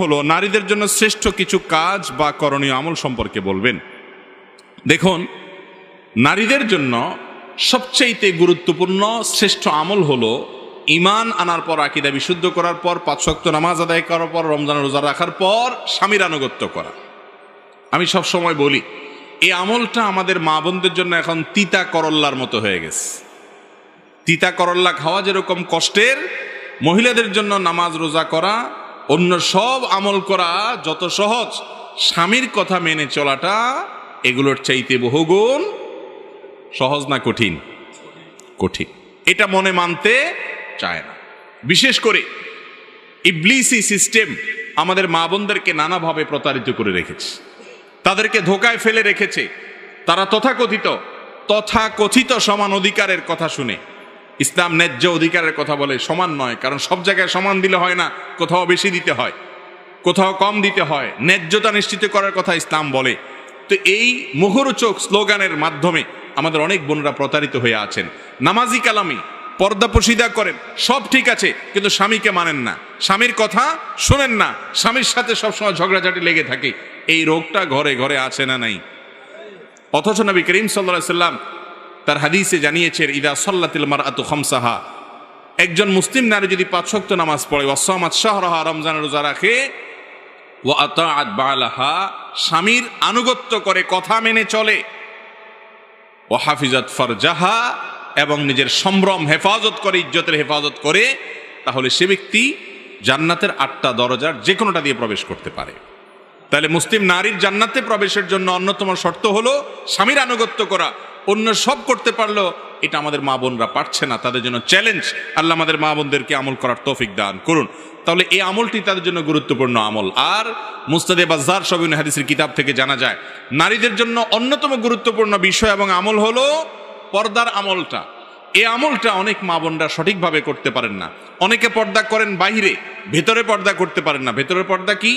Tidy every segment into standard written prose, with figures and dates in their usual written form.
হলো নারীদের জন্য শ্রেষ্ঠ কিছু কাজ বা করণীয় আমল সম্পর্কে বলবেন। দেখুন, নারীদের জন্য সবচেয়ে গুরুত্বপূর্ণ শ্রেষ্ঠ আমল হলো ঈমান আনার পর, আকীদা বিশুদ্ধ করার পর, 5 ওয়াক্ত নামাজ আদায় করার পর, রমজানের রোজা রাখার পর স্বামীর আনুগত্য করা। আমি সব সময় বলি, এই আমলটা আমাদের মা বোনদের জন্য এখন তিতা করল্লার মতো হয়ে গেছে। তিতা করল্লা খাওয়া যেরকম কষ্টের, মহিলাদের জন্য নামাজ রোজা করা, অন্য সব আমল করা যত সহজ, স্বামীর কথা মেনে চলাটা এগুলোর চাইতে বহুগুণ সহজ। না কঠিন? কঠিন। এটা মনে মানতে চায় না। বিশেষ করে ইবলিসি সিস্টেম আমাদের মা বোনদেরকে নানাভাবে প্রতারিত করে রেখেছে, তাদেরকে ধোকায় ফেলে রেখেছে। তারা তথাকথিত সমান অধিকারের কথা শুনে, ইসলাম ন্যায্য অধিকারের কথা বলে, সমান নয়। কারণ সব জায়গায় সমান দিলে হয় না, কোথাও বেশি দিতে হয়, কোথাও কম দিতে হয়। ন্যায্যতা নিশ্চিত করার কথা ইসলাম বলে। তো এই মুখরোচক স্লোগানের মাধ্যমে আমাদের অনেক বোনরা প্রতারিত হয়ে আছেন। নামাজি কালামি, পর্দা পশিদা করেন, সব ঠিক আছে, কিন্তু স্বামীকে মানেন না, স্বামীর কথা শোনেন না, স্বামীর সাথে সবসময় ঝগড়াঝাটি লেগে থাকে। এই রোগটা ঘরে ঘরে আছে না নাই? অথচ নবী করিম সাল্লাল্লাহু আলাইহি সাল্লাম তার হাদিসে জানিয়েছেন, ইদা সাল্লাতিল মারআতু খামসাহা, একজন মুসলিম নারী যদি 5 ওয়াক্ত নামাজ পড়ে, ওয়া সামাত শাহরাহা, রমজানের রোজা রাখে, ওয়া আতাআত বালাহা, স্বামীর আনুগত্য করে, কথা মেনে চলে, ওয়া হাফিজাত ফারজাহা, এবং নিজের সম্ভ্রম হেফাজত করে, ইজ্জতের হেফাজত করে, তাহলে সে ব্যক্তি জান্নাতের 8টা দরজার যে কোনোটা দিয়ে প্রবেশ করতে পারে। তাহলে মুসলিম নারীর জান্নাতে প্রবেশের জন্য অন্যতম শর্ত হলো স্বামীর আনুগত্য করা। অন্য সব করতে পারলো, এটা আমাদের মা বোনরা পারছে না, তাদের জন্য চ্যালেঞ্জ। আল্লাহ আমাদের মা বোনদেরকে আমল করার তৌফিক দান করুন। তাহলে এই আমলটি তাদের জন্য গুরুত্বপূর্ণ আমল। আর মুস্তাদে বাজ্জার সহিহ হাদিসের কিতাব থেকে জানা যায়, নারীদের জন্য অন্যতম গুরুত্বপূর্ণ বিষয় এবং আমল হলো পর্দার আমলটা। এই আমলটা অনেক মা বোনরা সঠিকভাবে করতে পারেন না। অনেকে পর্দা করেন বাইরে, ভেতরে পর্দা করতে পারেন না। ভেতরের পর্দা কি?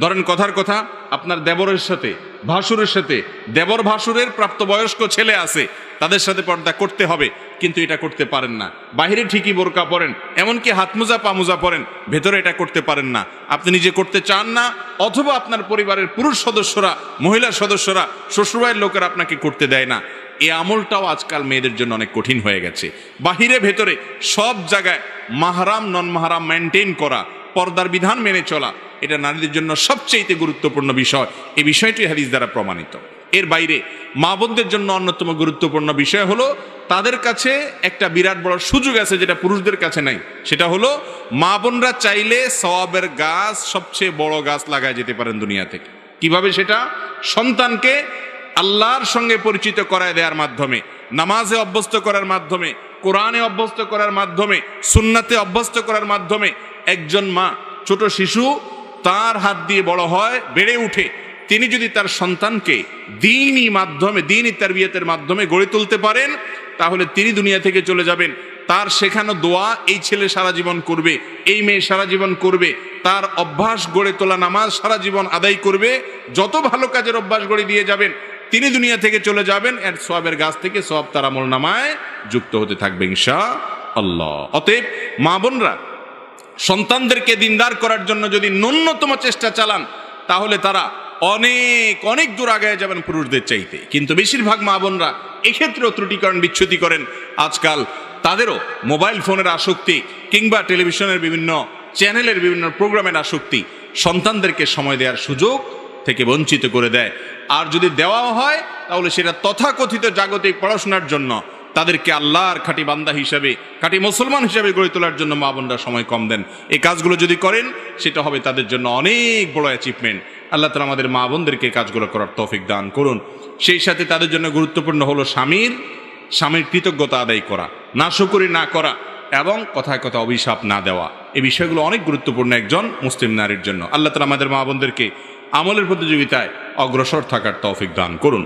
ধরেন কথার কথা, আপনার দেবরের সাথে, ভাসুরের সাথে, দেবর ভাসুরের প্রাপ্তবয়স্ক ছেলে আছে, তাদের সাথে পর্দা করতে হবে, কিন্তু এটা করতে পারেন না। বাইরে ঠিকই বোরকা পরেন, এমনকি হাত মোজা পা মোজা পরেন, ভেতরে এটা করতে পারেন না। আপনি নিজে করতে চান না, অথবা আপনার পরিবারের পুরুষ সদস্যরা, মহিলা সদস্যরা, শ্বশুরবাড়ির লোকেরা আপনাকে করতে দেয় না। এই আমলটাও আজকাল মেয়েদের জন্য অনেক কঠিন হয়ে গেছে। বাহিরে ভেতরে সব জায়গায় মাহরাম নন মাহরাম মেনটেন করা, পর্দার বিধান মেনে চলা, এটা নারীদের জন্য সবচেয়ে গুরুত্বপূর্ণ বিষয়। এই বিষয়টি হাদিস দ্বারা প্রমাণিত। এর বাইরে মা বোনদের জন্য অন্যতম গুরুত্বপূর্ণ বিষয় হলো, তাদের কাছে একটা বিরাট বড় সুযোগ আছে যেটা পুরুষদের কাছে নাই। সেটা হলো, মা বোনরা চাইলে সওয়াবের গাছ, সবচেয়ে বড় গাছ লাগায় যেতে পারেন দুনিয়া থেকে। কিভাবে সেটা? সন্তানকে আল্লাহর সঙ্গে পরিচিত করায় দেওয়ার মাধ্যমে, নামাজে অভ্যস্ত করার মাধ্যমে, কোরআনে অভ্যস্ত করার মাধ্যমে, সুন্নাতে অভ্যস্ত করার মাধ্যমে। একজন মা, ছোট শিশু তার হাত দিয়ে বড় হয়, বেড়ে উঠে, তিনি যদি তার সন্তানকে দ্বীনি মাধ্যমে, দ্বীনি তারবিয়াতের মাধ্যমে গড়ে তুলতে পারেন, তাহলে তিনি দুনিয়া থেকে চলে যাবেন। তার শেখানো দোয়া এই ছেলে সারা জীবন করবে, এই মেয়ে সারা জীবন করবে, তার অভ্যাস গড়ে তোলা নামাজ সারা জীবন আদায় করবে। যত ভালো কাজের অভ্যাস গড়ে দিয়ে যাবেন, তিনি দুনিয়া থেকে চলে যাবেন, এর সওয়াবের গাছ থেকে সওয়াব তার আমলনামায় যুক্ত হতে থাকবে ইনশাআল্লাহ। অতএব মা বোনরা সন্তানদেরকে দিনদার করার জন্য যদি ন্যূনতম চেষ্টা চালান, তাহলে তারা অনেক অনেক দূর আগায় যাবেন পুরুষদের চাইতে। কিন্তু বেশিরভাগ মা বোনরা এক্ষেত্রেও ত্রুটি করেন, বিচ্যুতি করেন। আজকাল তাদেরও মোবাইল ফোনের আসক্তি, কিংবা টেলিভিশনের বিভিন্ন চ্যানেলের বিভিন্ন প্রোগ্রামের আসক্তি সন্তানদেরকে সময় দেওয়ার সুযোগ থেকে বঞ্চিত করে দেয়। আর যদি দেওয়াও হয়, তাহলে সেটা তথাকথিত জাগতিক পড়াশোনার জন্য, তাদেরকে আল্লাহর খাঁটি বান্দা হিসাবে, খাঁটি মুসলমান হিসাবে গড়ে তোলার জন্য মা বোনরা সময় কম দেন। এই কাজগুলো যদি করেন, সেটা হবে তাদের জন্য অনেক বড় অ্যাচিভমেন্ট। আল্লাহ তাআলা আমাদের মা বোনদেরকে কাজগুলো করার তৌফিক দান করুন। সেই সাথে তাদের জন্য গুরুত্বপূর্ণ হলো স্বামীর কৃতজ্ঞতা আদায় করা, নাশুকরি না করা, এবং কথায় কথা অভিশাপ না দেওয়া। এই বিষয়গুলো অনেক গুরুত্বপূর্ণ একজন মুসলিম নারীর জন্য। আল্লাহ তাআলা আমাদের মা বোনদেরকে আমলের প্রতিযোগিতায় অগ্রসর থাকার তৌফিক দান করুন।